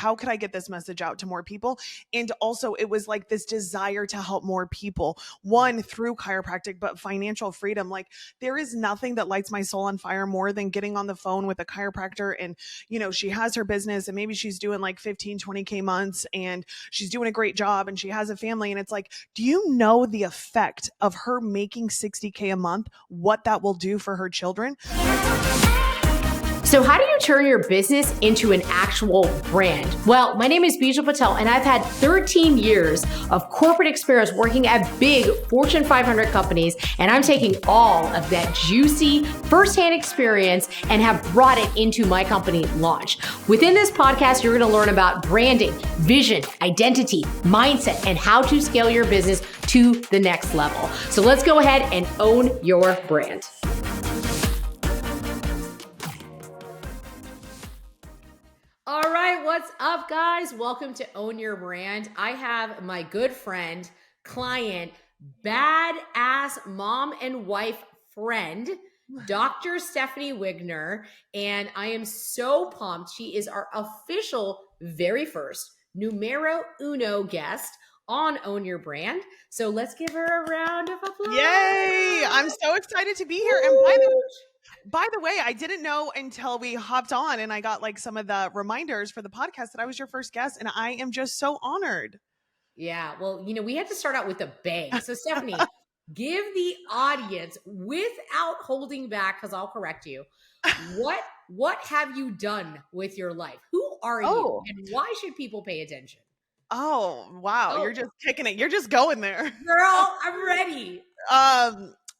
how could I get this message out to more people? And also it was like this desire to help more people, one through chiropractic, but financial freedom. Like there is nothing that lights my soul on fire more than getting on the phone with a chiropractor and, she has her business and maybe she's doing like 15, 20K months and she's doing a great job and she has a family. And it's like, do you know the effect of her making 60K a month, what that will do for her children? So how do you turn your business into an actual brand? Well, my name is Bijal Patel, and I've had 13 years of corporate experience working at big Fortune 500 companies, and I'm taking all of that juicy firsthand experience and have brought it into my company Launch. Within this podcast, you're going to learn about branding, vision, identity, mindset, and how to scale your business to the next level. So let's go ahead and own your brand. All right, what's up, guys? Welcome to Own Your Brand. I have my good friend, client, badass mom and wife friend, Dr. Stephanie Wigner, and I am so pumped. She is our official very first numero uno guest on Own Your Brand. So let's give her a round of applause. Yay! I'm so excited to be here. And by the way, I didn't know until we hopped on and I got like some of the reminders for the podcast that I was your first guest, and I am just so honored. Yeah, well, we had to start out with a bang. So Stephanie, give the audience, without holding back, because I'll correct you, what have you done with your life? Who are you, and why should people pay attention? Oh, wow. You're just kicking it. You're just going there. Girl, I'm ready.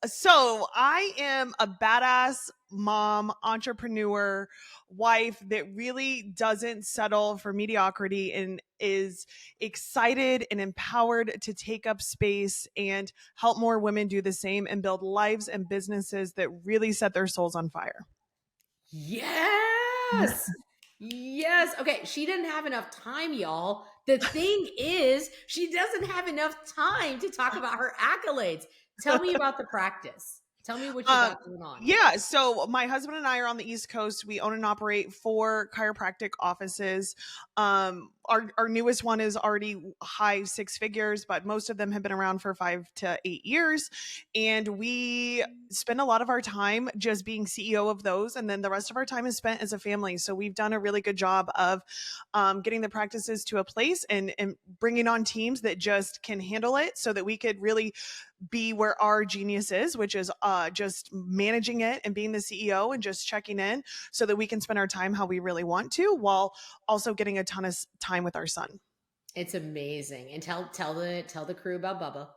So I am a badass mom, entrepreneur, wife that really doesn't settle for mediocrity and is excited and empowered to take up space and help more women do the same and build lives and businesses that really set their souls on fire. Yes. Yes. Okay. She didn't have enough time, y'all. The thing is, she doesn't have enough time to talk about her accolades. Tell me about the practice. Tell me what you got going on. Yeah. So my husband and I are on the East Coast. We own and operate 4 chiropractic offices. Our newest one is already high 6 figures, but most of them have been around for 5 to 8 years. And we spend a lot of our time just being CEO of those. And then the rest of our time is spent as a family. So we've done a really good job of getting the practices to a place and bringing on teams that just can handle it so that we could really be where our genius is, which is just managing it and being the CEO and just checking in so that we can spend our time how we really want to, while also getting a ton of time with our son. It's amazing. And tell the crew about Bubba.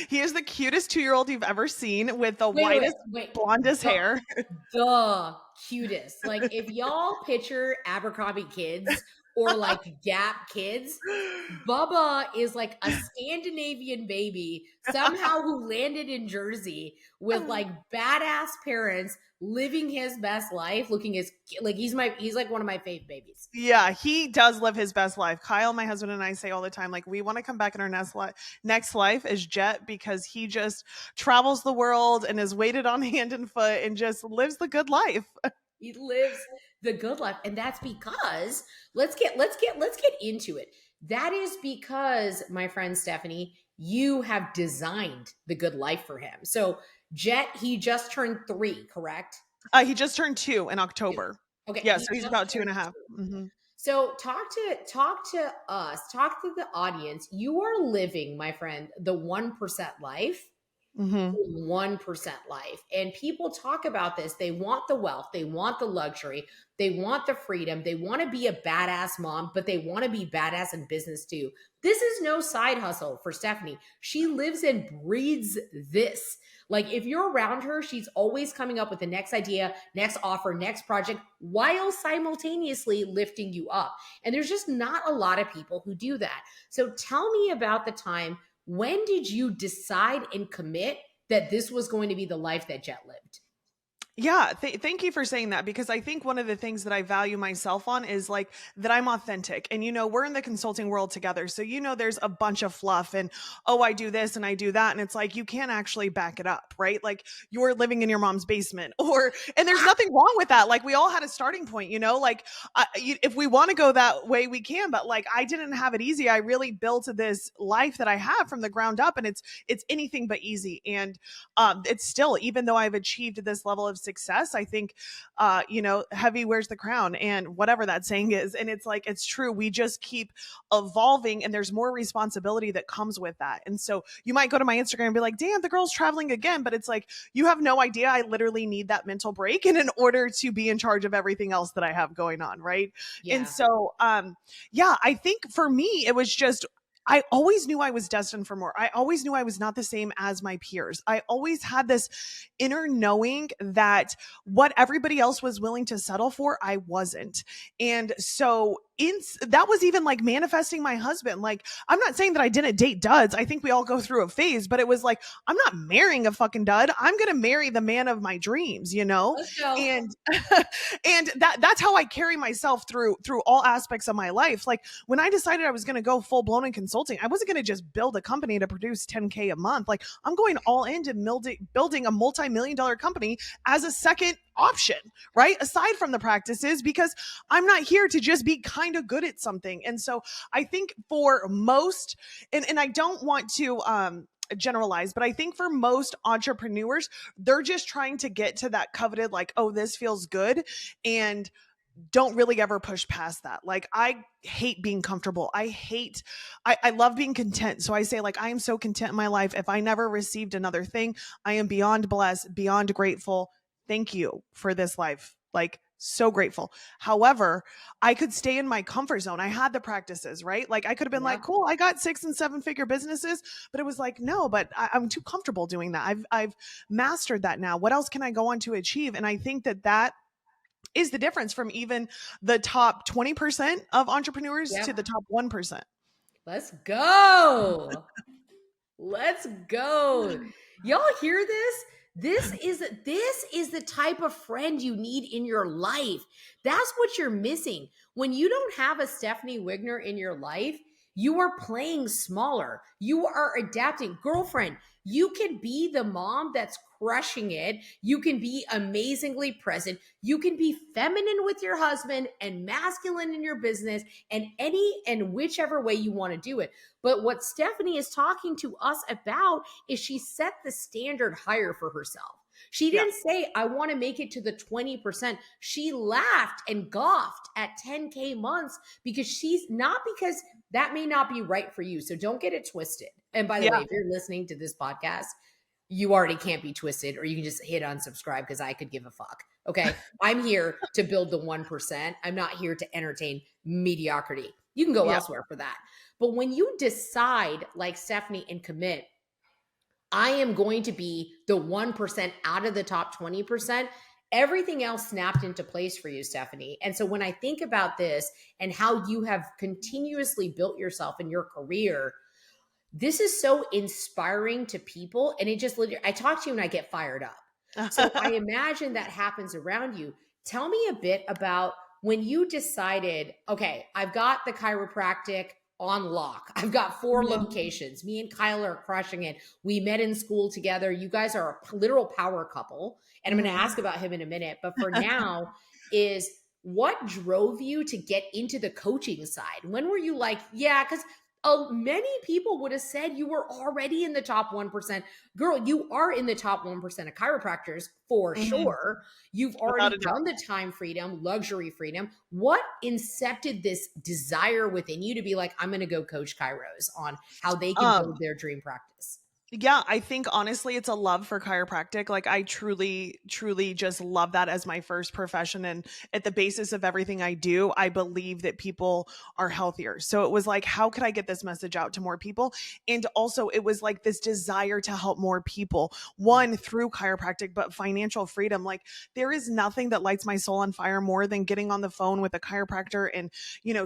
He is the cutest 2-year-old you've ever seen with the whitest, blondest hair. The cutest. Like if y'all picture Abercrombie kids or like Gap kids, Bubba is like a Scandinavian baby somehow who landed in Jersey with like badass parents, living his best life, looking as like he's like one of my fave babies. Yeah, he does live his best life. Kyle, my husband, and I say all the time, like, we want to come back in our next life as Jet, because he just travels the world and is weighted on hand and foot and just lives the good life. He lives the good life. And that's because let's get into it. That is because, my friend Stephanie, you have designed the good life for him. So Jet, he just turned 3, correct? He just turned 2 in October. 2. Okay. Yeah, so he's about 2.5. Mm-hmm. So talk to us, talk to the audience. You are living, my friend, the 1% life. Mm-hmm. 1% life. And people talk about this. They want the wealth. They want the luxury. They want the freedom. They want to be a badass mom, but they want to be badass in business too. This is no side hustle for Stephanie. She lives and breathes this. Like if you're around her, she's always coming up with the next idea, next offer, next project, while simultaneously lifting you up. And there's just not a lot of people who do that. So tell me about the time. When did you decide and commit that this was going to be the life that Jet lived? Yeah, thank you for saying that, because I think one of the things that I value myself on is like that I'm authentic. And we're in the consulting world together. So there's a bunch of fluff and, oh, I do this and I do that, and it's like you can't actually back it up, right? Like you're living in your mom's basement or and there's nothing wrong with that. Like we all had a starting point, like if we want to go that way we can, but like I didn't have it easy. I really built this life that I have from the ground up, and it's anything but easy. And it's still, even though I've achieved this level of success, I think, heavy wears the crown, and whatever that saying is. And it's like, it's true. We just keep evolving, and there's more responsibility that comes with that. And so you might go to my Instagram and be like, damn, the girl's traveling again. But it's like, you have no idea. I literally need that mental break, and in order to be in charge of everything else that I have going on. Right. And Yeah. so, yeah, I think for me, it was just, I always knew I was destined for more. I always knew I was not the same as my peers. I always had this inner knowing that what everybody else was willing to settle for, I wasn't. And so that was even like manifesting my husband. Like, I'm not saying that I didn't date duds. I think we all go through a phase, but it was like, I'm not marrying a fucking dud. I'm going to marry the man of my dreams, Let's go. And and that's how I carry myself through all aspects of my life. Like when I decided I was going to go full blown in consulting, I wasn't going to just build a company to produce 10K a month. Like I'm going all into building a multi-million dollar company as a second option, right? Aside from the practices, because I'm not here to just be kind of good at something. And so I think for most, and I don't want to generalize, but I think for most entrepreneurs, they're just trying to get to that coveted, like, oh, this feels good, and don't really ever push past that. Like I hate being comfortable. I love being content. So I say, like, I am so content in my life. If I never received another thing, I am beyond blessed, beyond grateful. Thank you for this life. Like, so grateful. However, I could stay in my comfort zone. I had the practices, right? Like I could have been Yeah. like, cool, I got 6 and 7 figure businesses, but it was like, no, but I'm too comfortable doing that. I've mastered that now. What else can I go on to achieve? And I think that is the difference from even the top 20% of entrepreneurs to Yeah. the top 1%. Let's go. Let's go. Y'all hear this? This is the type of friend you need in your life. That's what you're missing. When you don't have a Stephanie Wigner in your life, you are playing smaller. You are adapting. Girlfriend, you can be the mom that's crushing it. You can be amazingly present. You can be feminine with your husband and masculine in your business, and any and whichever way you want to do it. But what Stephanie is talking to us about is she set the standard higher for herself. She Yeah. didn't say, I want to make it to the 20%. She laughed and goffed at 10K months because she's not, because that may not be right for you. So don't get it twisted. And by the way, Yeah. if you're listening to this podcast, you already can't be twisted, or you can just hit unsubscribe because I could give a fuck. Okay. I'm here to build the 1%. I'm not here to entertain mediocrity. You can go Yeah. elsewhere for that. But when you decide, like Stephanie, and commit, I am going to be the 1% out of the top 20%, everything else snapped into place for you, Stephanie. And so when I think about this and how you have continuously built yourself in your career, this is so inspiring to people. And it just literally, I talk to you and I get fired up. So I imagine that happens around you. Tell me a bit about when you decided, okay, I've got the chiropractic on lock. I've got 4 locations. Me and Kyle are crushing it. We met in school together. You guys are a literal power couple. And I'm going to ask about him in a minute. But for now, is what drove you to get into the coaching side? When were you like, yeah, because many people would have said you were already in the top 1%. Girl, you are in the top 1% of chiropractors for sure. You've Without already a doubt. done the time freedom, luxury freedom. What incepted this desire within you to be like, I'm going to go coach chiros on how they can build their dream practice? Yeah, I think honestly, it's a love for chiropractic. Like I truly, truly just love that as my first profession. And at the basis of everything I do, I believe that people are healthier. So it was like, how could I get this message out to more people? And also it was like this desire to help more people, one through chiropractic, but financial freedom. Like there is nothing that lights my soul on fire more than getting on the phone with a chiropractor. And,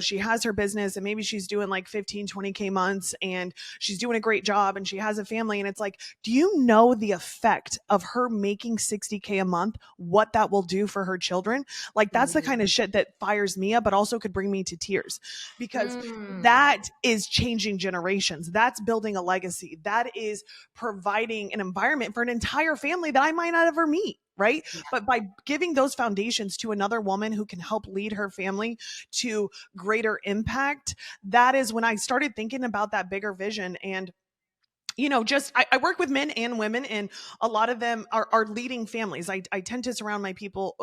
she has her business and maybe she's doing like 15, 20K months and she's doing a great job and she has a family family. And it's like, do you know the effect of her making 60K a month, what that will do for her children? Like, that's the kind of shit that fires me up, but also could bring me to tears, because that is changing generations. That's building a legacy. That is providing an environment for an entire family that I might not ever meet. Right. Yeah. But by giving those foundations to another woman who can help lead her family to greater impact, that is when I started thinking about that bigger vision. And just I work with men and women, and a lot of them are leading families. I tend to surround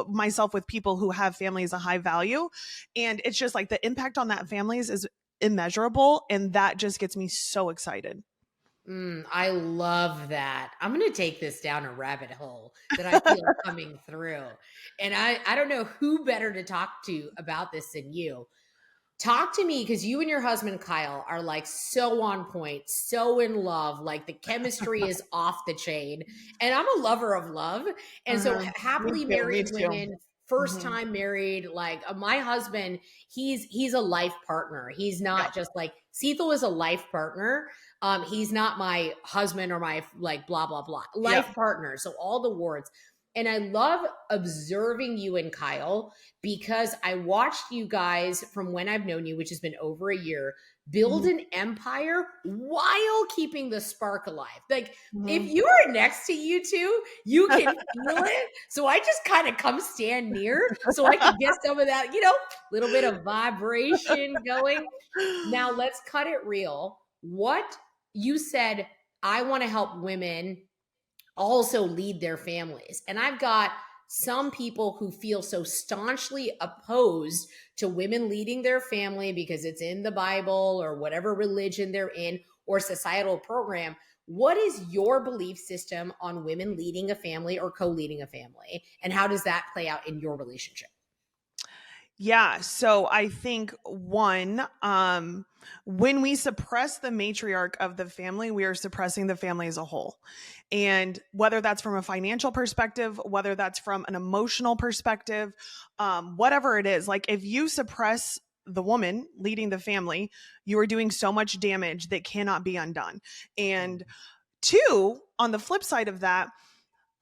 myself with people who have families of high value. And it's just like the impact on that families is immeasurable. And that just gets me so excited. I love that. I'm going to take this down a rabbit hole that I feel coming through. And I don't know who better to talk to about this than you. Talk to me, because you and your husband, Kyle, are like so on point, so in love. Like the chemistry is off the chain. And I'm a lover of love. And so Me happily too. Me married too. women, first Mhm. time married, like my husband, he's a life partner. He's Yeah. not just like Cecil is a life partner. He's not my husband or my like blah blah blah Yeah. life partner. So all the words. And I love observing you and Kyle, because I watched you guys from when I've known you, which has been over a year, build Mhm. an empire while keeping the spark alive. Like if Mhm. you are next to you two, you can feel it. So I just kind of come stand near so I can get some of that, little bit of vibration going. Now let's cut it real. What you said, I want to help women also lead their families. And I've got some people who feel so staunchly opposed to women leading their family because it's in the Bible or whatever religion they're in or societal program. What is your belief system on women leading a family or co-leading a family? And how does that play out in your relationship? Yeah. So I think when we suppress the matriarch of the family, we are suppressing the family as a whole. And whether that's from a financial perspective, whether that's from an emotional perspective, whatever it is, like if you suppress the woman leading the family, you are doing so much damage that cannot be undone. And two, on the flip side of that,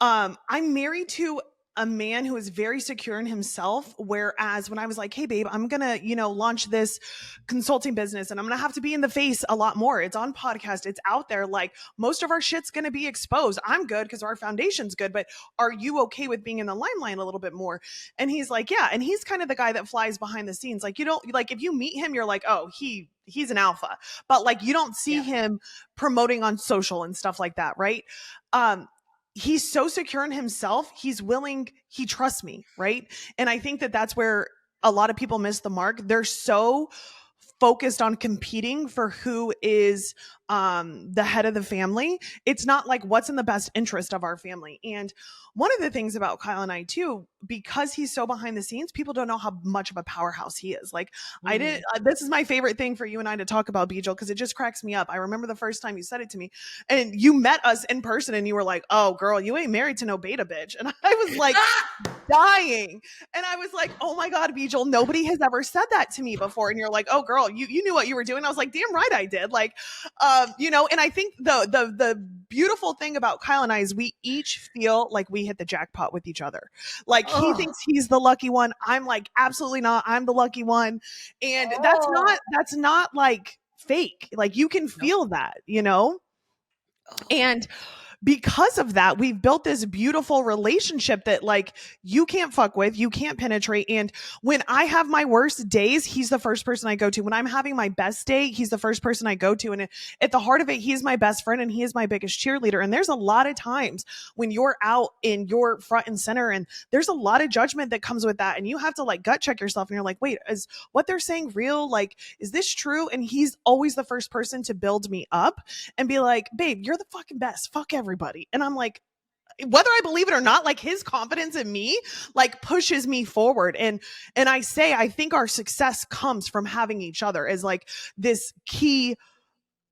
I'm married to a man who is very secure in himself. Whereas when I was like, hey, babe, I'm going to, launch this consulting business and I'm going to have to be in the face a lot more. It's on podcast. It's out there. Like most of our shit's going to be exposed. I'm good because our foundation's good, but are you okay with being in the limelight a little bit more? And he's like, yeah. And he's kind of the guy that flies behind the scenes. Like, you don't like, if you meet him, you're like, oh, he's an alpha, but like, you don't see Yeah. him promoting on social and stuff like that. Right. Um, he's so secure in himself. He trusts me. Right. And I think that that's where a lot of people miss the mark. They're so focused on competing for who is the head of the family. It's not like what's in the best interest of our family. And one of the things about Kyle and I too, because he's so behind the scenes, people don't know how much of a powerhouse he is. Like I did. This is my favorite thing for you and I to talk about, Bijal, because it just cracks me up. I remember the first time you said it to me, and you met us in person, and you were like, "Oh, girl, you ain't married to no beta bitch," and I was like dying. And I was like, oh my God, Bijal, nobody has ever said that to me before. And you're like, oh girl, you knew what you were doing. I was like, damn right I did. Like, and I think the beautiful thing about Kyle and I is we each feel like we hit the jackpot with each other. Like he Oh, thinks he's the lucky one. I'm like, absolutely not. I'm the lucky one. And oh, that's not like fake. Like you can nope. feel that. Oh, And because of that, we've built this beautiful relationship that like you can't fuck with, you can't penetrate. And when I have my worst days, he's the first person I go to. When I'm having my best day, he's the first person I go to. And at the heart of it, he's my best friend and he is my biggest cheerleader. And there's a lot of times when you're out in your front and center, and there's a lot of judgment that comes with that. And you have to like gut check yourself and you're like, wait, is what they're saying real? Like, is this true? And he's always the first person to build me up and be like, babe, you're the fucking best. Fuck everybody. And I'm like, whether I believe it or not, like his confidence in me like pushes me forward. And I think our success comes from having each other as like this key,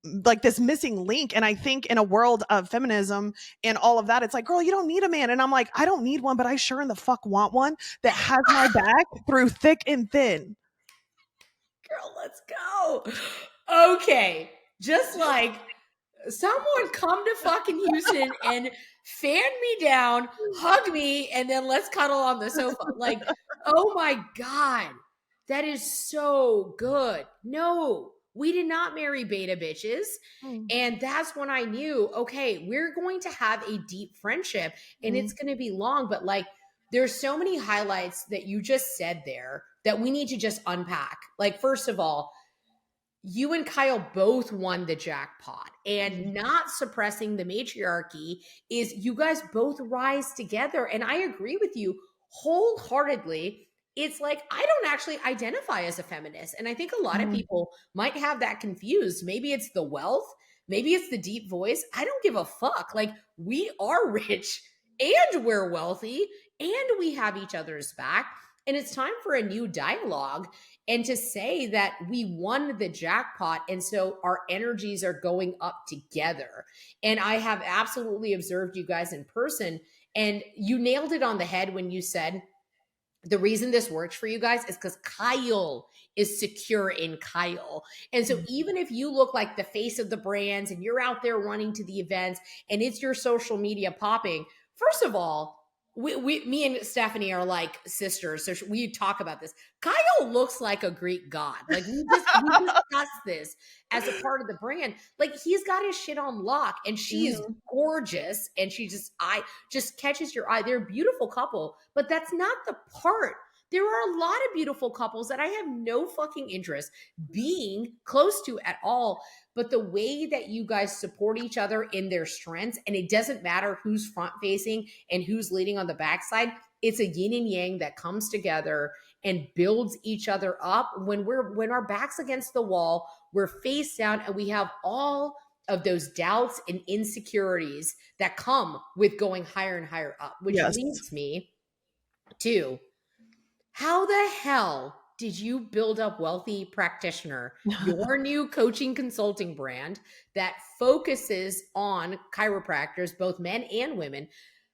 like this missing link. And I think in a world of feminism and all of that, it's like, girl, you don't need a man. And I'm like, I don't need one, but I sure in the fuck want one that has my back through thick and thin. girl, let's go. Okay. Just like Someone come to fucking Houston and fan me down, hug me, and then let's cuddle on the sofa. Like, oh my God, that is so good. No, we did not marry beta bitches. Mm, And that's when I knew, okay, we're going to have a deep friendship and mm, it's going to be long. But like, there's so many highlights that you just said there that we need to just unpack. Like, first of all, you and Kyle both won the jackpot, mm, and not suppressing the matriarchy is you guys both rise together. And I agree with you wholeheartedly. It's like, I don't actually identify as a feminist. And I think a lot of mm. people might have that confused. Maybe it's the wealth, maybe it's the deep voice. I don't give a fuck. Like, we are rich and we're wealthy and we have each other's back. And it's time for a new dialogue and to say that we won the jackpot and so our energies are going up together. And I have absolutely observed you guys in person, and you nailed it on the head when you said the reason this works for you guys is because Kyle is secure in Kyle. And so Mm. even if you look like the face of the brands and you're out there running to the events and it's your social media popping, first of all, me and Stephanie are like sisters, so we talk about this. Kyle looks like a Greek god. Like, we discuss this as a part of the brand. Like, he's got his shit on lock, and she is Mhm. gorgeous, and she just catches your eye. They're a beautiful couple, but that's not the part. There are a lot of beautiful couples that I have no fucking interest being close to at all. But the way that you guys support each other in their strengths, and it doesn't matter who's front facing and who's leading on the backside, it's a yin and yang that comes together and builds each other up. When our backs against the wall, we're face down, and we have all of those doubts and insecurities that come with going higher and higher up, which Yes. leads me to, how the hell did you build up Wealthy Practitioner, your new coaching consulting brand that focuses on chiropractors, both men and women?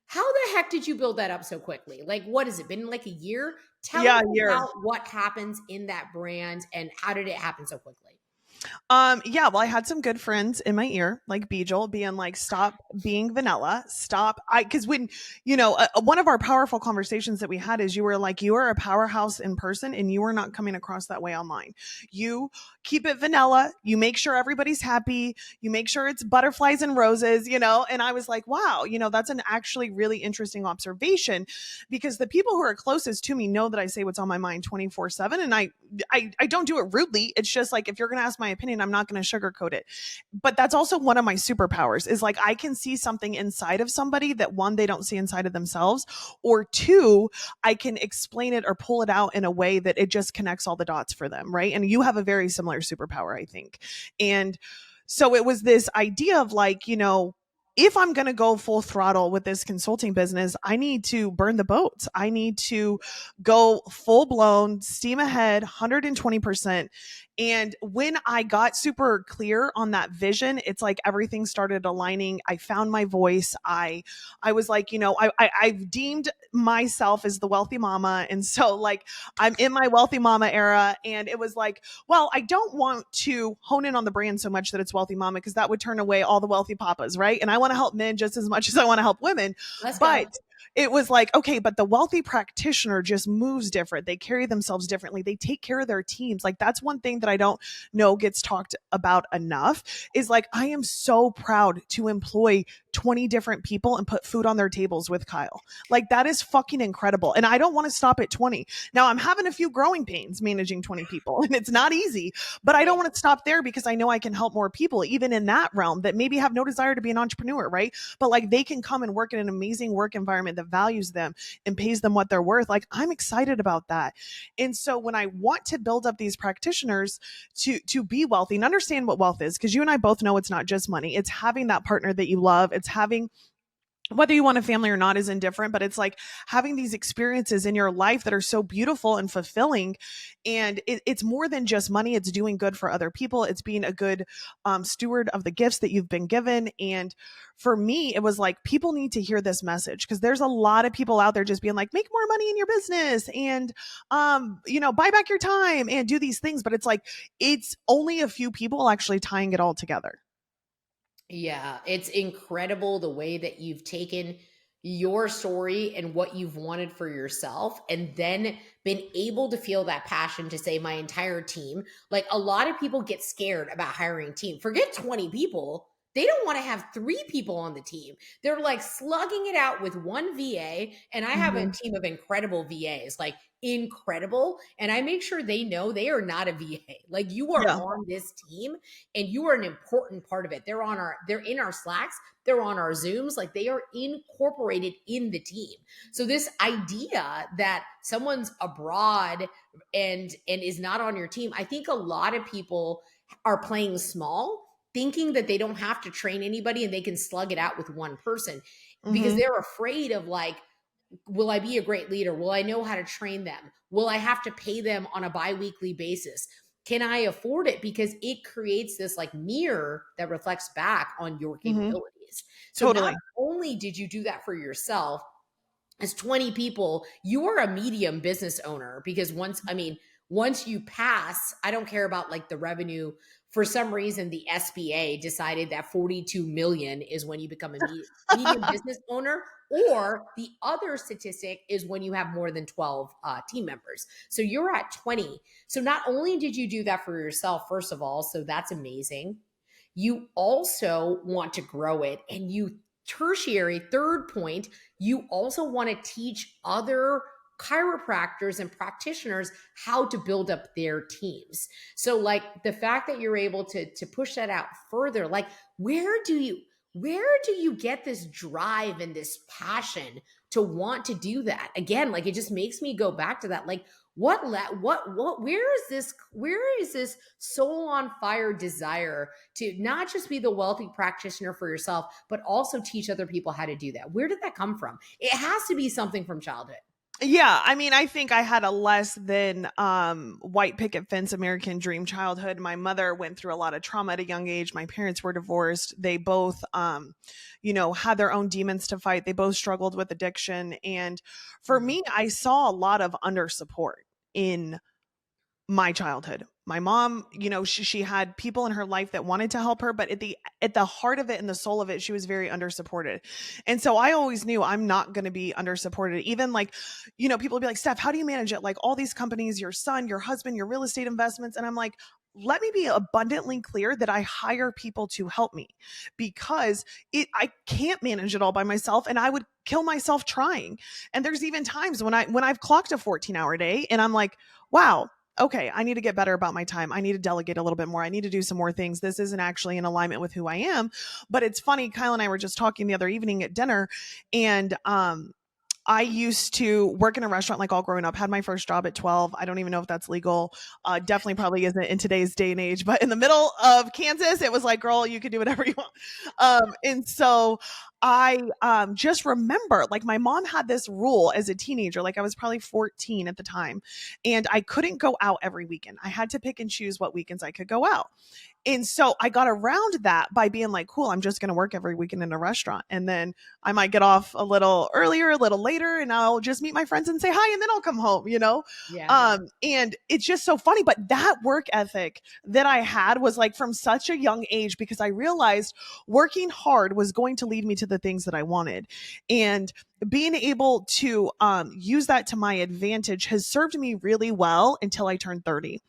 How the heck did you build that up so quickly? Like, what has it been, like a year? Tell Yeah, me you're about what happens in that brand and how did it happen so quickly? Yeah, well, I had some good friends in my ear, like Bijal, being like, stop being vanilla. Stop. Because when, one of our powerful conversations that we had is you were like, you are a powerhouse in person and you are not coming across that way online. You keep it vanilla. You make sure everybody's happy. You make sure it's butterflies and roses, and I was like, wow, that's an actually really interesting observation because the people who are closest to me know that I say what's on my mind 24/7. And I don't do it rudely. It's just like, if you're going to ask my opinion, I'm not going to sugarcoat it. But that's also one of my superpowers is like I can see something inside of somebody that one, they don't see inside of themselves, or two, I can explain it or pull it out in a way that it just connects all the dots for them. Right. And you have a very similar superpower, I think. And so it was this idea of like, if I'm going to go full throttle with this consulting business, I need to burn the boats. I need to go full blown, steam ahead, 120%. And when I got super clear on that vision, it's like everything started aligning. I found my voice. I was like, I've deemed myself as the wealthy mama. And so like I'm in my wealthy mama era. And it was like, well, I don't want to hone in on the brand so much that it's wealthy mama because that would turn away all the wealthy papas, right? And I want to help men just as much as I want to help women. Let's go. But it was like, okay, but the wealthy practitioner just moves different. They carry themselves differently. They take care of their teams. Like that's one thing that I don't know gets talked about enough is like, I am so proud to employ 20 different people and put food on their tables with Kyle. Like that is fucking incredible. And I don't want to stop at 20. Now I'm having a few growing pains managing 20 people and it's not easy, but I don't want to stop there because I know I can help more people even in that realm that maybe have no desire to be an entrepreneur, right? But like they can come and work in an amazing work environment that values them and pays them what they're worth. Like I'm excited about that. And so when I want to build up these practitioners to be wealthy and understand what wealth is, because you and I both know it's not just money. It's having that partner that you love. It's having whether you want a family or not is indifferent, but it's like having these experiences in your life that are so beautiful and fulfilling. And it's more than just money. It's doing good for other people. It's being a good steward of the gifts that you've been given. And for me, it was like, people need to hear this message because there's a lot of people out there just being like, make more money in your business and, buy back your time and do these things. But it's like, it's only a few people actually tying it all together. Yeah, it's incredible the way that you've taken your story and what you've wanted for yourself and then been able to feel that passion to say my entire team. Like a lot of people get scared about hiring team. Forget 20 people. They don't want to have 3 people on the team. They're like slugging it out with one VA. And I have a Mhm. team of incredible VAs, like incredible. And I make sure they know they are not a VA. Like you are Yeah. on this team and you are an important part of it. They're in our Slacks, they're on our Zooms, like they are incorporated in the team. So this idea that someone's abroad and is not on your team, I think a lot of people are playing small, thinking that they don't have to train anybody and they can slug it out with one person because Mhm. they're afraid of like, will I be a great leader? Will I know how to train them? Will I have to pay them on a biweekly basis? Can I afford it? Because it creates this like mirror that reflects back on your Mhm. capabilities. So not Totally. only did you do that for yourself, as 20 people, you are a medium business owner because once you pass, I don't care about like the revenue. For some reason, the SBA decided that 42 million is when you become a medium business owner, or the other statistic is when you have more than 12 team members. So you're at 20. So not only did you do that for yourself, first of all, so that's amazing. You also want to grow it, and you tertiary third point, you also want to teach other chiropractors and practitioners how to build up their teams. So like the fact that you're able to push that out further, like where do you get this drive and this passion to want to do that? Again, like it just makes me go back to that, like what where is this soul on fire desire to not just be the wealthy practitioner for yourself, but also teach other people how to do that? Where did that come from? It has to be something from childhood. Yeah, I mean, I think I had a less than white picket fence American dream childhood. My mother went through a lot of trauma at a young age. My parents were divorced. They both had their own demons to fight. They both struggled with addiction, and for Mm. me, I saw a lot of under support in my childhood. My mom, she had people in her life that wanted to help her, but at the heart of it and the soul of it, she was very under supported. And so I always knew I'm not going to be under supported. Even like, people would be like, Steph, how do you manage it? Like all these companies, your son, your husband, your real estate investments. And I'm like, let me be abundantly clear that I hire people to help me because I can't manage it all by myself and I would kill myself trying. And there's even times when I've clocked a 14-hour day and I'm like, wow, okay, I need to get better about my time. I need to delegate a little bit more. I need to do some more things. This isn't actually in alignment with who I am. But it's funny, Kyle and I were just talking the other evening at dinner, and I used to work in a restaurant like all growing up, had my first job at 12. I don't even know if that's legal. Definitely probably isn't in today's day and age, but in the middle of Kansas, it was like, girl, you can do whatever you want. And so I just remember like my mom had this rule as a teenager, like I was probably 14 at the time, and I couldn't go out every weekend. I had to pick and choose what weekends I could go out. And so I got around that by being like, cool, I'm just going to work every weekend in a restaurant. And then I might get off a little earlier, a little later, and I'll just meet my friends and say hi, and then I'll come home. Yeah. And it's just so funny. But that work ethic that I had was like from such a young age because I realized working hard was going to lead me to the things that I wanted. And being able to use that to my advantage has served me really well until I turned 30.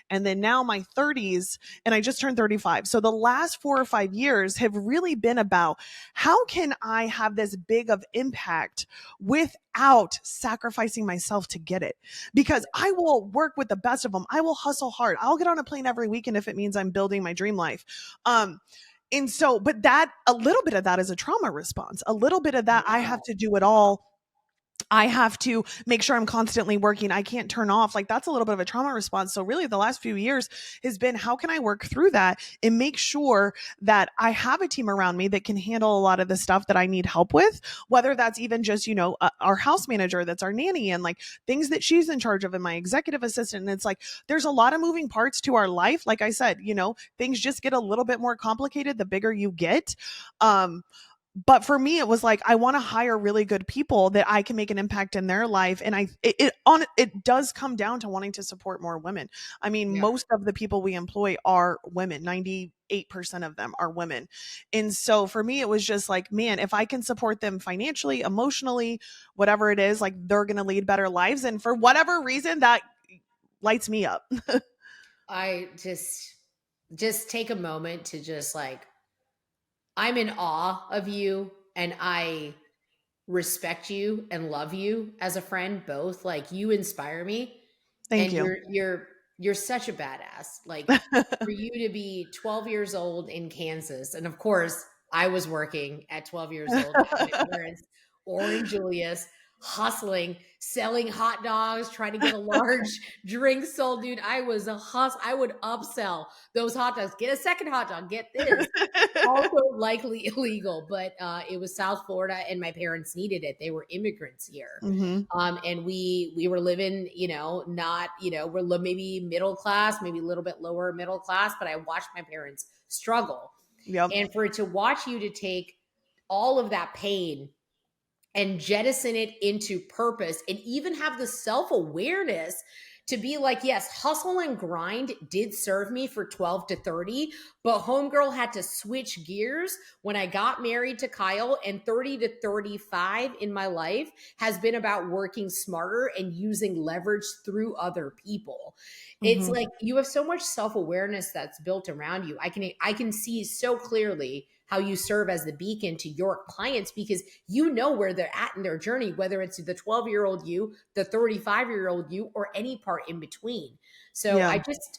And then now my 30s, and I just turned 35. So the last 4 or 5 years have really been about how can I have this big of impact without sacrificing myself to get it? Because I will work with the best of them. I will hustle hard. I'll get on a plane every weekend if it means I'm building my dream life. And so, but that a little bit of that is a trauma response. A little bit of that, I Yeah. have to do it all. I have to make sure I'm constantly working. I can't turn off. Like that's a little bit of a trauma response. So really the last few years has been how can I work through that and make sure that I have a team around me that can handle a lot of the stuff that I need help with, whether that's even just, our house manager, that's our nanny, and like things that she's in charge of, and my executive assistant. And it's like there's a lot of moving parts to our life. Like I said, things just get a little bit more complicated the bigger you get. Um but for me, it was like, I want to hire really good people that I can make an impact in their life. And it does come down to wanting to support more women. I mean, Yeah. most of the people we employ are women. 98% of them are women. And so for me, it was just like, man, if I can support them financially, emotionally, whatever it is, like, they're going to lead better lives. And for whatever reason, that lights me up. I just take a moment to just like, I'm in awe of you, and I respect you and love you as a friend both. Like, you inspire me, Thank and you. you're such a badass. Like, for you to be 12 years old in Kansas, and of course I was working at 12 years old at my parents' Orange Julius, hustling, selling hot dogs, trying to get a large drink sold. Dude, I was a I would upsell those hot dogs. Get a second hot dog, get this. Also likely illegal, but it was South Florida, and my parents needed it. They were immigrants here, Hmm. and we were living, not, maybe middle class, maybe a little bit lower middle class, but I watched my parents struggle, Yep. and for it to watch you to take all of that pain and jettison it into purpose, and even have the self-awareness to be like, yes, hustle and grind did serve me for 12 to 30, but homegirl had to switch gears when I got married to Kyle, and 30 to 35 in my life has been about working smarter and using leverage through other people. It's Hmm. like, you have so much self-awareness that's built around you. I can see so clearly how you serve as the beacon to your clients, because you know where they're at in their journey, whether it's the 12-year-old you, the 35-year-old you, or any part in between. So Yeah.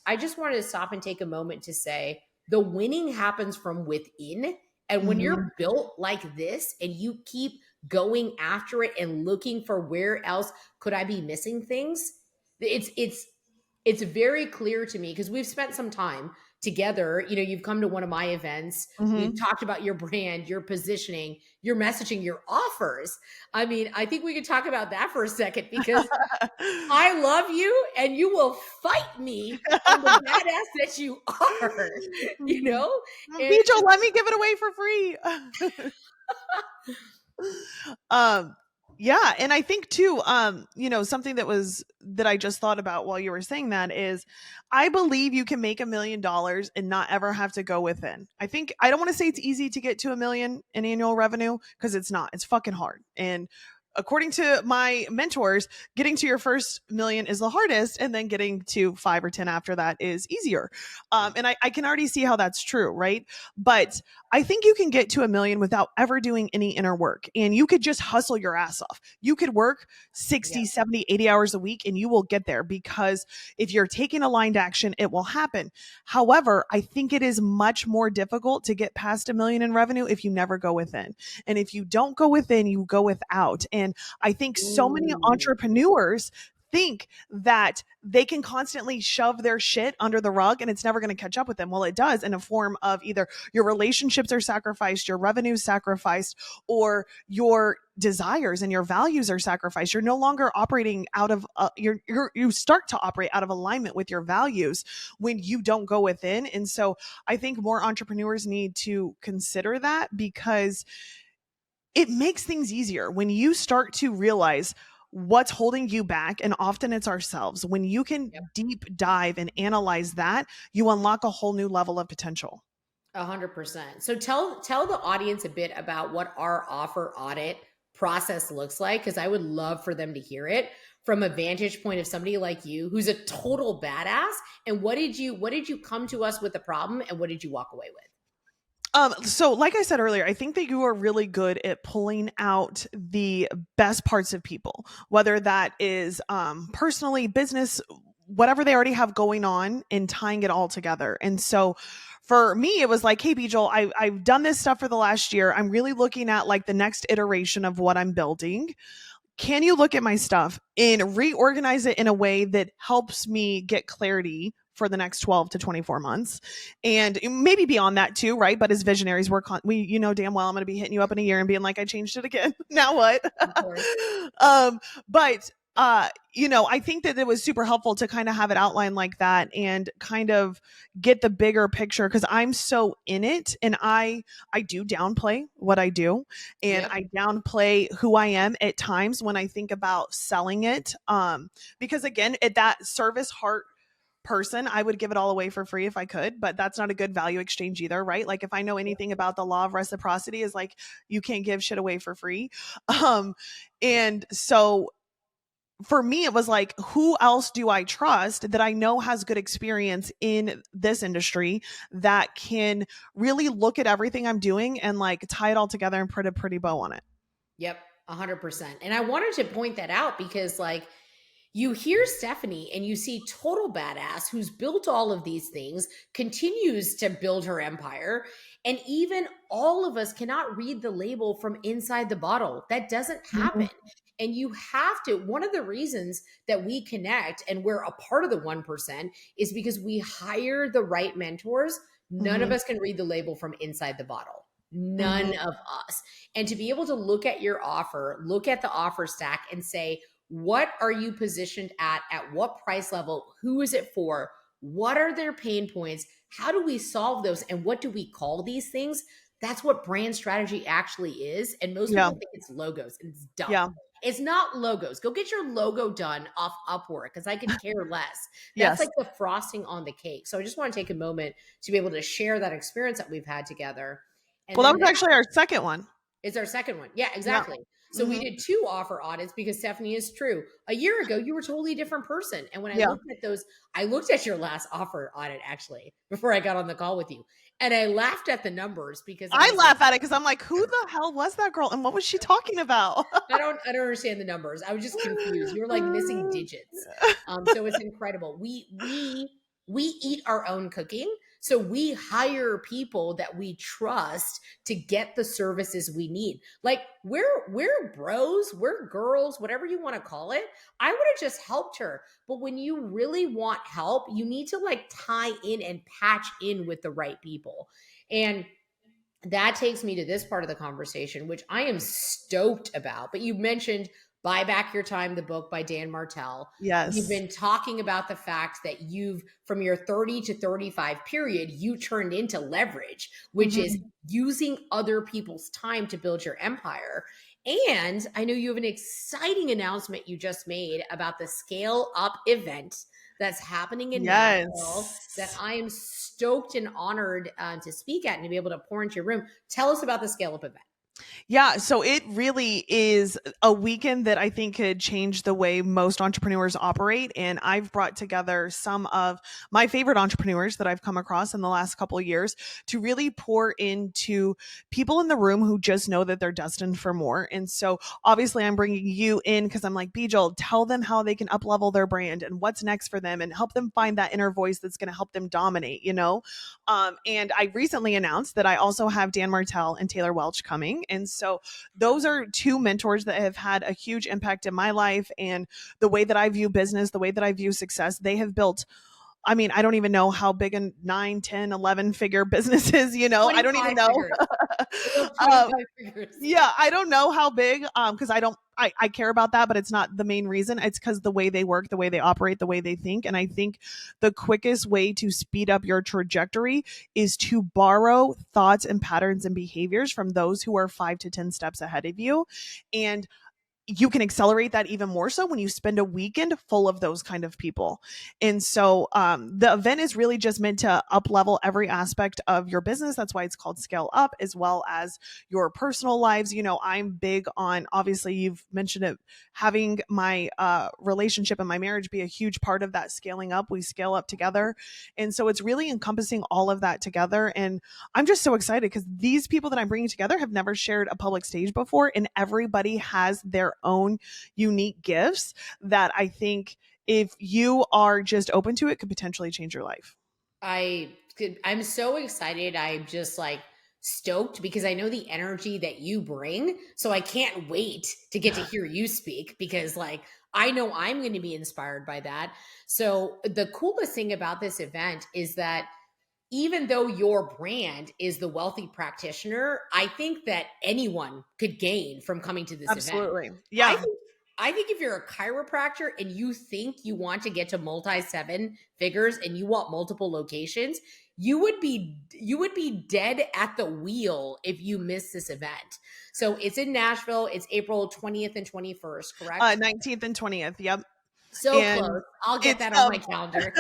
I just wanted to stop and take a moment to say, the winning happens from within. And when Hmm. you're built like this and you keep going after it and looking for where else could I be missing things, it's very clear to me, because we've spent some time together. You've come to one of my events. We've Hmm. talked about your brand, your positioning, your messaging, your offers. I mean, I think we could talk about that for a second, because I love you and you will fight me on the badass that you are, you know? And Bijal, let me give it away for free. um yeah, and I think too, something that I just thought about while you were saying that is, I believe you can make $1 million and not ever have to go within. I don't want to say it's easy to get to 1 million in annual revenue, because it's not. It's fucking hard. And according to my mentors, getting to your first million is the hardest, and then getting to 5 or 10 after that is easier. And I can already see how that's true, right? But I think you can get to 1 million without ever doing any inner work. And you could just hustle your ass off. You could work yeah, 60, 70, 80 hours a week, and you will get there, because if you're taking aligned action, it will happen. However, I think it is much more difficult to get past 1 million in revenue if you never go within. And if you don't go within, you go without. And I think so many ooh, entrepreneurs think that they can constantly shove their shit under the rug and it's never going to catch up with them. Well, it does, in a form of either your relationships are sacrificed, your revenue sacrificed, or your desires and your values are sacrificed. You're no longer operating out of you start to operate out of alignment with your values when you don't go within. And so I think more entrepreneurs need to consider that, because it makes things easier when you start to realize what's holding you back. And often it's ourselves. When you can yep, deep dive and analyze that, you unlock a whole new level of potential. 100%. So tell the audience a bit about what our offer audit process looks like, because I would love for them to hear it from a vantage point of somebody like you who's a total badass. And what did you come to us with a problem, and what did you walk away with? So like I said earlier, I think that you are really good at pulling out the best parts of people, whether that is personally, business, whatever they already have going on, and tying it all together. And so for me, it was like, hey, Bijal, I've done this stuff for the last year. I'm really looking at like the next iteration of what I'm building. Can you look at my stuff and reorganize it in a way that helps me get clarity for the next 12 to 24 months, and maybe beyond that too, right? But as visionaries, you know damn well I'm going to be hitting you up in a year and being like, I changed it again. Now what? Of course. But I think that it was super helpful to kind of have it outlined like that and kind of get the bigger picture because I'm so in it and I do downplay what I do and Yep. I downplay who I am at times when I think about selling it. Because again, at that service heart person, I would give it all away for free if I could, but that's not a good value exchange either, right? Like if I know anything about the law of reciprocity is like you can't give shit away for free. Um and so for me, it was like, who else do I trust that I know has good experience in this industry that can really look at everything I'm doing and like tie it all together and put a pretty bow on it? Yep. 100%. And I wanted to point that out because, like, you hear Stephanie and you see total badass who's built all of these things, continues to build her empire. And even all of us cannot read the label from inside the bottle. That doesn't Mhm. happen. And you have to. One of the reasons that we connect and we're a part of the 1% is because we hire the right mentors. None of Mhm. us can read the label from inside the bottle. None Mhm. of us. And to be able to look at your offer, look at the offer stack and say, what are you positioned at what price level, who is it for, what are their pain points, how do we solve those, and what do we call these things? That's what brand strategy actually is. And most Yeah. people think it's logos, and it's dumb. Yeah. It's not logos. Go get your logo done off Upwork because I could care less. That's Yes. like the frosting on the cake. So I just want to take a moment to be able to share that experience that we've had together. And Well, that then was now actually our second one. is our second one. Yeah, Yeah. exactly. So we Mhm. did two offer audits because Stephanie is true. A year ago, you were a totally different person. And when I Yeah. looked at those, I looked at your last offer audit actually before I got on the call with you. And I laughed at the numbers because I I was like, laugh at it because I'm like, who the hell was that girl and what was she talking about? I don't understand the numbers. I was just confused. You were like missing digits. So it's incredible. We eat our own cooking. So we hire people that we trust to get the services we need. Like we're bros, we're girls, whatever you want to call it. I would have just helped her. But when you really want help, you need to like tie in and patch in with the right people. And that takes me to this part of the conversation, which I am stoked about. But you mentioned Buy Back Your Time, the book by Dan Martell. We've Yes. been talking about the fact that you've, from your 30 to 35 period, you turned into leverage, which is Mhm. using other people's time to build your empire. And I know you have an exciting announcement you just made about the Scale Up event that's happening in Nashville that Yes. I am stoked and honored to speak at and to be able to pour into your room. Tell us about the Scale Up event. Yeah, so it really is a weekend that I think could change the way most entrepreneurs operate. And I've brought together some of my favorite entrepreneurs that I've come across in the last couple of years to really pour into people in the room who just know that they're destined for more. And so obviously I'm bringing you in because I'm like, Bijal, tell them how they can up level their brand and what's next for them and help them find that inner voice that's going to help them dominate, you know? And I recently announced that I also have Dan Martell and Taylor Welch coming. And so those are two mentors that have had a huge impact in my life and the way that I view business, the way that I view success. They have built, I mean, I don't even know how big a 9, 10, 11 figure business is, you know, I don't even 25 know. figures. I love uh, 25 figures. yeah, I don't know how big, because I care about that, but it's not the main reason. It's because the way they work, the way they operate, the way they think. And I think the quickest way to speed up your trajectory is to borrow thoughts and patterns and behaviors from those who are 5 to 10 steps ahead of you. And you can accelerate that even more so when you spend a weekend full of those kind of people. And so the event is really just meant to up level every aspect of your business. That's why it's called Scale Up, as well as your personal lives. You know, I'm big on, obviously, you've mentioned it, having my relationship and my marriage be a huge part of that scaling up. We scale up together. And so it's really encompassing all of that together. And I'm just so excited because these people that I'm bringing together have never shared a public stage before, and everybody has their own unique gifts that I think if you are just open to it could potentially change your life. I'm so excited. I'm just like stoked because I know the energy that you bring. So I can't wait to get to hear you speak because like I know I'm going to be inspired by that. So the coolest thing about this event is that even though your brand is the wealthy practitioner, I think that anyone could gain from coming to this event. Absolutely. I Yeah. think I think if you're a chiropractor and you think you want to get to multi seven figures and you want multiple locations, you would be dead at the wheel if you miss this event. So it's in Nashville. It's April 20th and 21st, correct? 19th and 20th. Yep. So And close. I'll get it's that on my calendar.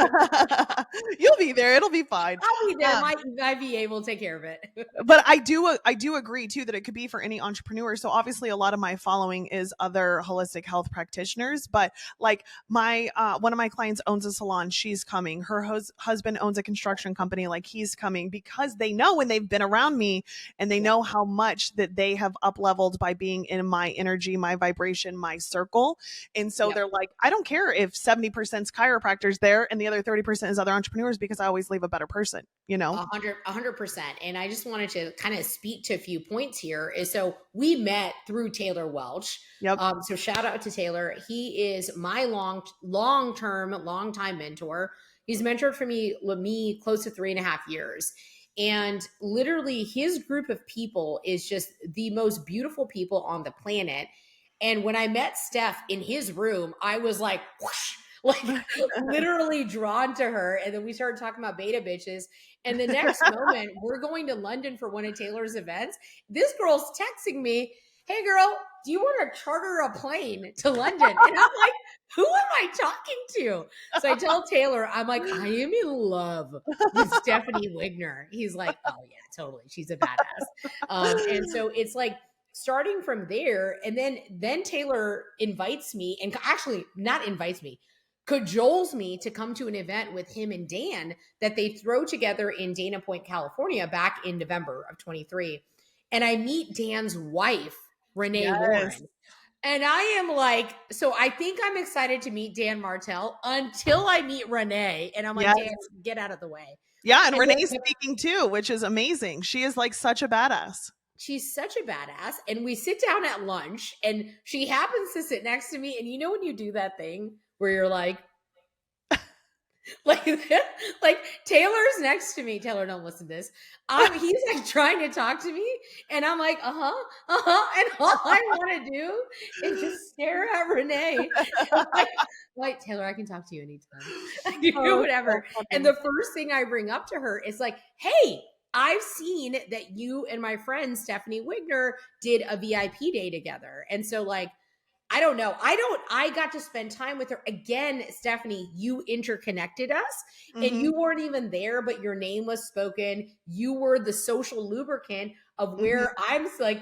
you'll be there. It'll be fine. I'll be there. Um, Might be able to take care of it. but I do agree too that it could be for any entrepreneur. So obviously a lot of my following is other holistic health practitioners, but like my one of my clients owns a salon, she's coming. Her husband owns a construction company, like he's coming, because they know, when they've been around me, and they Yeah. know how much that they have up leveled by being in my energy, my vibration, my circle. And so Yep. they're like, I don't care if 70% is chiropractors there and the other 30% is other entrepreneurs, because I always leave a better person, you know? 100%. And I just wanted to kind of speak to a few points here. Is so we met through Taylor Welch. Yep. So shout out to Taylor. He is my long time mentor. He's mentored for me close to 3.5 years. And literally his group of people is just the most beautiful people on the planet. And when I met Steph in his room, I was like, whoosh, like literally drawn to her. And then we started talking about beta bitches. And the next moment, we're going to London for one of Taylor's events. This girl's texting me, hey girl, do you want to charter a plane to London? And I'm like, who am I talking to? So I tell Taylor, I'm like, I am in love with Stephanie Wigner. He's like, oh yeah, totally. She's a badass. And so it's like, starting from there, and then Taylor invites me, and actually not invites me, cajoles me to come to an event with him and Dan that they throw together in Dana Point, California back in November of 23. And I meet Dan's wife, Renee Yes. Warren. And I am like, so I think I'm excited to meet Dan Martell until I meet Renee. And I'm like, Yes. Dan, get out of the way. Yeah, and And Renee's then speaking too, which is amazing. She is like such a badass. she's such a badass. And we sit down at lunch, and she happens to sit next to me. And you know when you do that thing where you're like, like, like Taylor's next to me. Taylor, don't listen to this. He's like trying to talk to me, and I'm like, and all I want to do is just stare at Renee. Like, Taylor, I can talk to you anytime. You do Oh, whatever. so And funny. the first thing I bring up to her is like, hey, I've seen that you and my friend Stephanie Wigner did a VIP day together. And so like, I don't know. I got to spend time with her. Again, Stephanie, you interconnected us, and Mhm, you weren't even there, but your name was spoken. You were the social lubricant of mhm. where I'm like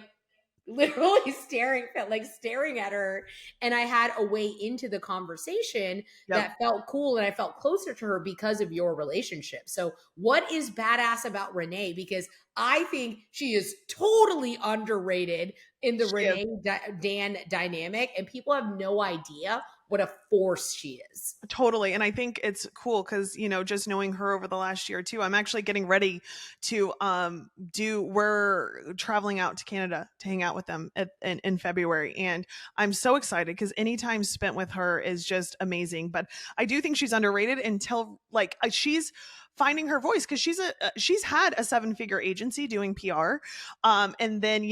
literally staring at her. And I had a way into the conversation Yep. that felt cool, and I felt closer to her because of your relationship. So what is badass about Renee? Because I think she is totally underrated in the She is. Renee Dan dynamic, and people have no idea what a force she is. Totally. And I think it's cool because, just knowing her over the last year too, I'm actually getting ready to we're traveling out to Canada to hang out with them in February. And I'm so excited because any time spent with her is just amazing. But I do think she's underrated until like she's finding her voice, because she's had a 7-figure agency doing PR. And then,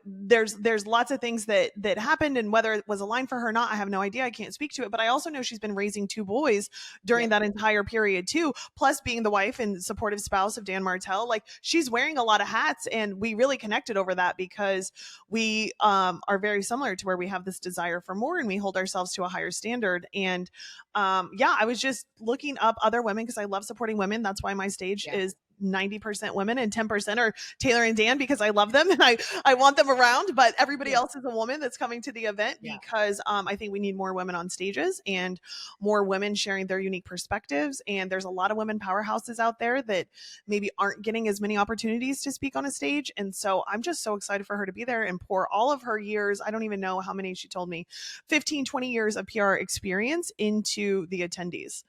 there's lots of things that happened, and whether it was aligned for her or not, I have no idea. I can't speak to it, but I also know she's been raising 2 boys during Yep. that entire period too, plus being the wife and supportive spouse of Dan Martell. Like, she's wearing a lot of hats, and we really connected over that because we are very similar to where we have this desire for more, and we hold ourselves to a higher standard. And yeah, I was just looking up other women because I love supporting women. That's why my stage Yeah. is 90% women and 10% are Taylor and Dan, because I love them and I want them around. But everybody Yeah. else is a woman that's coming to the event, Yeah. because I think we need more women on stages and more women sharing their unique perspectives. And there's a lot of women powerhouses out there that maybe aren't getting as many opportunities to speak on a stage. And so I'm just so excited for her to be there and pour all of her years, I don't even know how many she told me, 15, 20 years of PR experience into the attendees.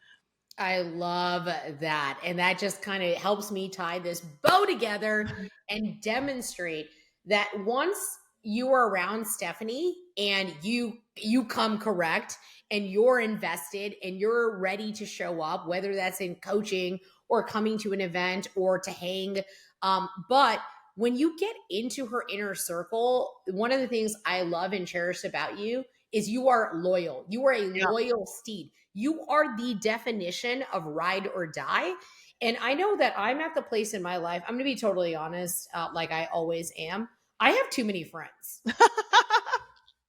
I love that. And that just kind of helps me tie this bow together and demonstrate that once you are around Stephanie and you come correct and you're invested and you're ready to show up, whether that's in coaching or coming to an event or to hang. But when you get into her inner circle, one of the things I love and cherish about you is you are loyal. You are a Yeah. loyal steed. You are the definition of ride or die. And I know that I'm at the place in my life, I'm going to be totally honest, like I always am. I have too many friends.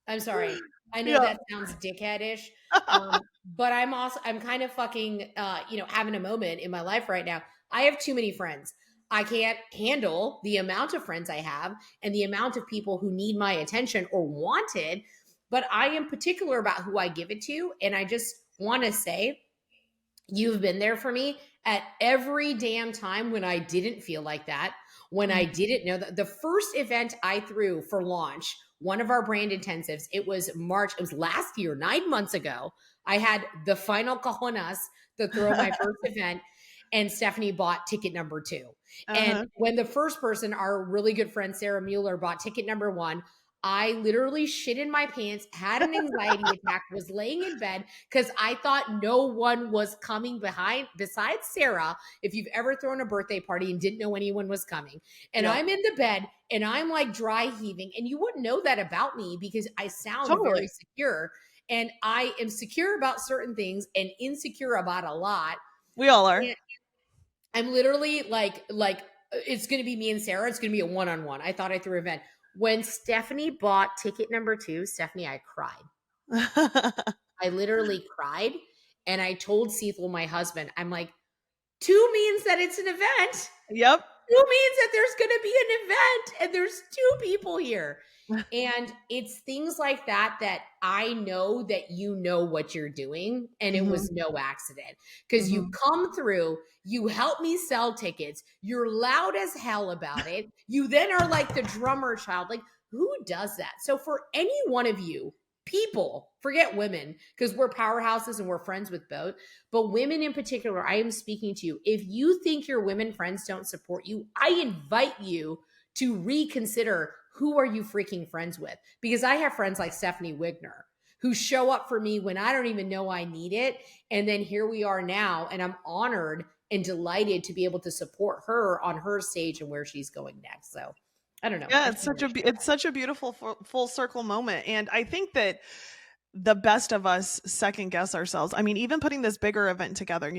I'm sorry. I know Yeah. that sounds dickheadish, but I'm kind of fucking, having a moment in my life right now. I have too many friends. I can't handle the amount of friends I have and the amount of people who need my attention or want it. But I am particular about who I give it to. And I just want to say, you've been there for me at every damn time when I didn't feel like that, when I didn't know that. The first event I threw for launch, one of our brand intensives, it was March, it was last year, 9 months ago. I had the final cojones to throw my first event, and Stephanie bought ticket number 2. And Uh-huh. when the first person, our really good friend Sarah Mueller, bought ticket number 1, I literally shit in my pants, had an anxiety attack, was laying in bed because I thought no one was coming behind besides Sarah. If you've ever thrown a birthday party and didn't know anyone was coming, and Yep. I'm in the bed and I'm like dry heaving, and you wouldn't know that about me because I sound very Totally. secure, and I am secure about certain things and insecure about a lot. We all are. And I'm literally like it's going to be me and Sarah. It's going to be a one-on-one. I thought I threw an event. When Stephanie bought ticket number 2, Stephanie, I cried. I literally cried. And I told Cecil, my husband, I'm like, 2 means that it's an event. Yep. 2 means that there's going to be an event and there's 2 people here. And it's things like that that I know that you know what you're doing. And it Mhm. was no accident because you Mhm. come through, you help me sell tickets, you're loud as hell about it. You then are like the drummer child. Like, who does that? So, for any one of you, people, forget women, because we're powerhouses and we're friends with both, but women in particular, I am speaking to you. If you think your women friends don't support you, I invite you to reconsider, who are you freaking friends with? Because I have friends like Stephanie Wigner who show up for me when I don't even know I need it. And then here we are now, and I'm honored and delighted to be able to support her on her stage and where she's going next. So I don't know. Yeah, I just wanted to share it's such a beautiful full circle moment, and I think that the best of us second guess ourselves. I mean, even putting this bigger event together,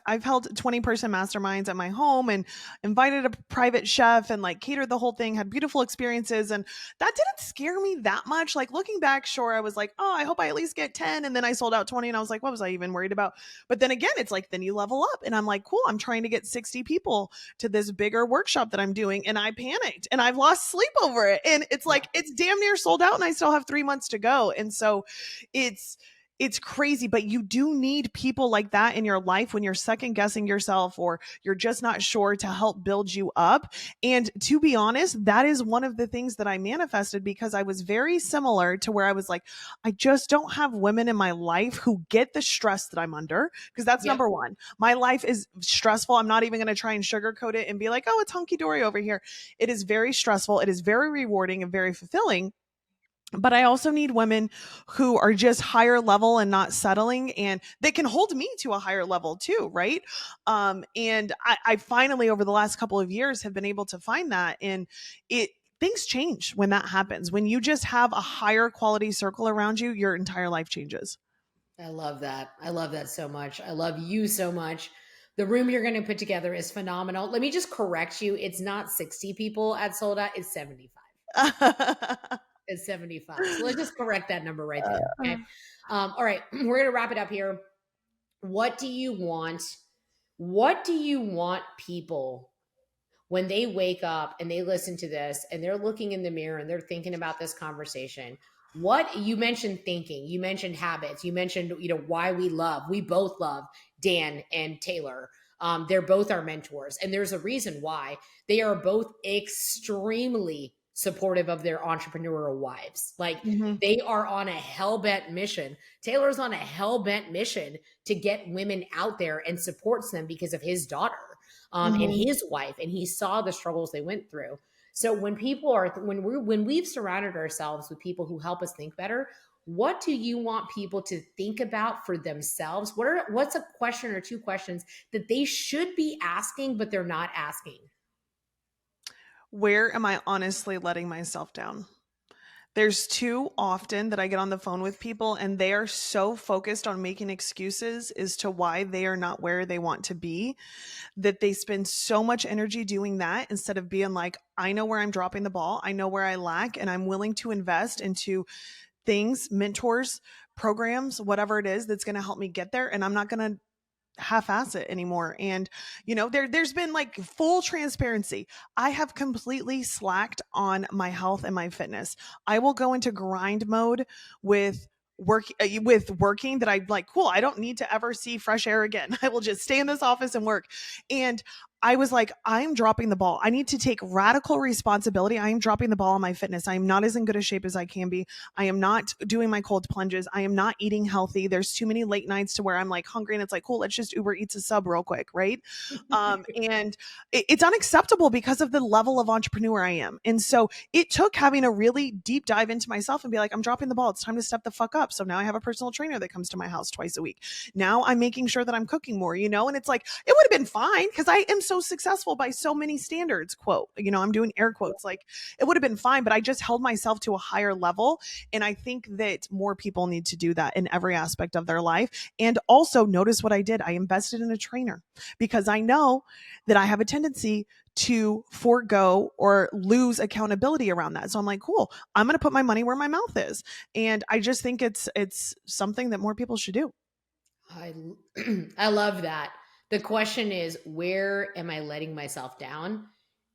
I've held 20-person masterminds at my home and invited a private chef and like catered the whole thing, had beautiful experiences. And that didn't scare me that much. Like looking back, sure, I was like, oh, I hope I at least get 10. And then I sold out 20 and I was like, what was I even worried about? But then again, it's like, then you level up and I'm like, cool, I'm trying to get 60 people to this bigger workshop that I'm doing. And I panicked and I've lost sleep over it. And it's that. like, it's damn near sold out and I still have 3 months to go. And so it's it's crazy, but you do need people like that in your life when you're second guessing yourself or you're just not sure, to help build you up. And to be honest, that is one of the things that I manifested, because I was very similar to where I was like, I just don't have women in my life who get the stress that I'm under, because that's Yep. number one. My life is stressful. I'm not even going to try and sugarcoat it and be like, oh, it's hunky dory over here. It is very stressful. It is very rewarding and very fulfilling, but I also need women who are just higher level and not settling, and they can hold me to a higher level too, right? And I finally, over the last couple of years, have been able to find that, and it things change when that happens. When you just have a higher quality circle around you, your entire life changes. I love that. I love that so much. I love you so much. The room you're going to put together is phenomenal. Let me just correct you. It's not 60 people at Sold Out, it's 75. It's 75. So let's just correct that number right there. Okay. All right. We're going to wrap it up here. What do you want? What do you want people, when they wake up and they listen to this and they're looking in the mirror and they're thinking about this conversation? What you mentioned, thinking, you mentioned habits, you mentioned, why we both love Dan and Taylor. They're both our mentors, and there's a reason why. They are both extremely supportive of their entrepreneurial wives. Like, Mhm. they are on a hell-bent mission. Taylor's on a hell-bent mission to get women out there and supports them because of his daughter, and Mhm. his wife, and he saw the struggles they went through. So when we've surrounded ourselves with people who help us think better, what do you want people to think about for themselves? What's a question or 2 questions that they should be asking but they're not asking? Where am I honestly letting myself down? There's too often that I get on the phone with people and they are so focused on making excuses as to why they are not where they want to be, that they spend so much energy doing that instead of being like, I know where I'm dropping the ball, I know where I lack, and I'm willing to invest into things, mentors, programs, whatever it is that's going to help me get there. And I'm not going to half-ass it anymore. And there's been like full transparency. I have completely slacked on my health and my fitness. I will go into grind mode with working that I like. Cool, I don't need to ever see fresh air again. I will just stay in this office and work. And I was like, I'm dropping the ball. I need to take radical responsibility. I am dropping the ball on my fitness. I am not as in good a shape as I can be. I am not doing my cold plunges. I am not eating healthy. There's too many late nights to where I'm like hungry and it's like, cool, let's just Uber Eats a sub real quick. Right. And it's unacceptable because of the level of entrepreneur I am. And so it took having a really deep dive into myself and be like, I'm dropping the ball. It's time to step the fuck up. So now I have a personal trainer that comes to my house twice a week. Now I'm making sure that I'm cooking more, and it's like, it would have been fine because I am so successful by so many standards, quote, I'm doing air quotes, like it would have been fine, but I just held myself to a higher level. And I think that more people need to do that in every aspect of their life. And also notice what I did. I invested in a trainer because I know that I have a tendency to forego or lose accountability around that. So I'm like, cool, I'm going to put my money where my mouth is. And I just think it's something that more people should do. I I love that. The question is, where am I letting myself down?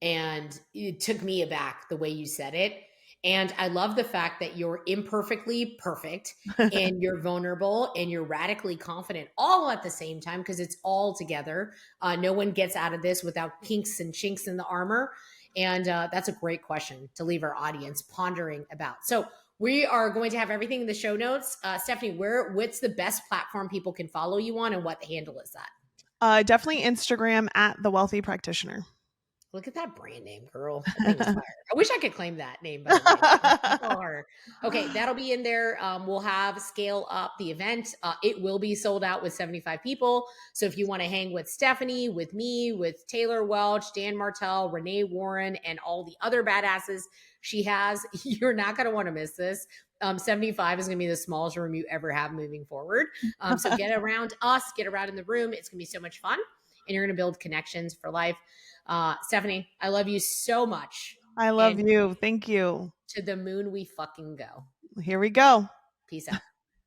And it took me aback the way you said it. And I love the fact that you're imperfectly perfect and you're vulnerable and you're radically confident all at the same time because it's all together. No one gets out of this without kinks and chinks in the armor. And that's a great question to leave our audience pondering about. So, we are going to have everything in the show notes. Stephanie, what's the best platform people can follow you on and what the handle is that? Definitely Instagram at The Wealthy Practitioner. Look at that brand name, girl. That thing is fire. I wish I could claim that name, by the way. Okay, that'll be in there. We'll have Scale Up the event. It will be sold out with 75 people. So if you want to hang with Stephanie, with me, with Taylor Welch, Dan Martell, Renee Warren, and all the other badasses she has, you're not going to want to miss this. 75 is going to be the smallest room you ever have moving forward. So get around us, get around in the room. It's going to be so much fun. And you're going to build connections for life. Stephanie, I love you so much. I love you. Thank you. To the moon we fucking go. Here we go. Peace out.